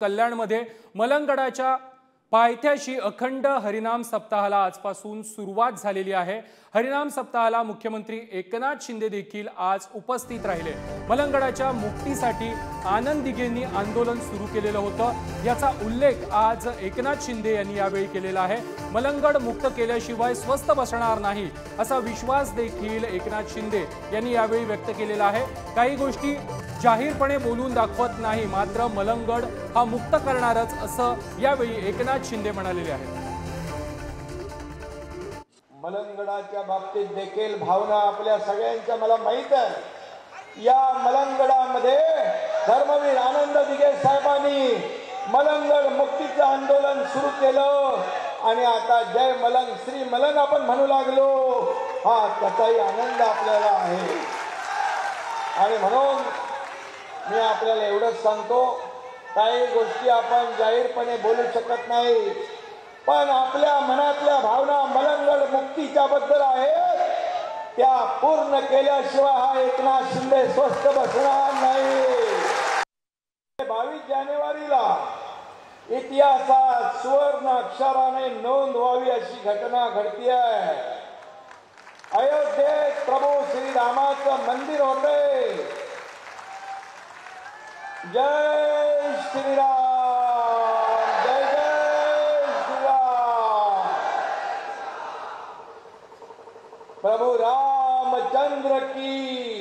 कल्याणमध्ये मलंगगडाच्या पायथ्याशी अखंड हरिनाम सप्ताहाला आजपासून सुरुवात झालेली आहे। हरिनाम सप्ताहाला मुख्यमंत्री एकनाथ शिंदे देखील आज उपस्थित राहिले। मलंगगडाच्या मुक्तीसाठी आनंद दिघेंनी आंदोलन सुरू केलेलं होतं, याचा उल्लेख आज एकनाथ शिंदे यांनी यावेळी केलेला आहे। मलंगगड मुक्त केल्याशिवाय स्वस्थ बसणार नाही असा विश्वास देखील एकनाथ शिंदे यांनी यावेळी व्यक्त केलेला आहे। काही गोष्टी जाहीरपणे बोलून दाखवत नाही, मात्र मलंगगड हा मुक्त करणारच असं यावेळी एकनाथ शिंदे म्हणालेले आहेत। मलंगगडाच्या बाबतीत देखील भावना आपल्या सगळ्यांच्या मला माहित आहे। या मलंगगडामध्ये धर्मवीर आनंद दिघे साहेबांनी मलंगगड मुक्तीचं आंदोलन सुरू केलं आणि आता जय मलंग श्री मलंग आपण म्हणू लागलो। हा त्याचाही आनंद आपल्याला आहे आणि म्हणून मी आपल्याला एवढंच सांगतो, काही गोष्टी आपण जाहीरपणे बोलू शकत नाही, पण आपल्या मनातल्या भावना मलंगगड मुक्तीच्या बद्दल आहेत, त्या पूर्ण केल्याशिवाय हा एकनाथ शिंदे स्वस्थ बसणार नाही। 22 जानेवारीला इतिहासात सुवर्ण अक्षराने नोंद व्हावी अशी घटना घडतीये। अयोध्येत प्रभू श्रीरामाचं मंदिर होते। जय श्रीराम, जय जय श्रीराम। प्रभु रामचंद्र की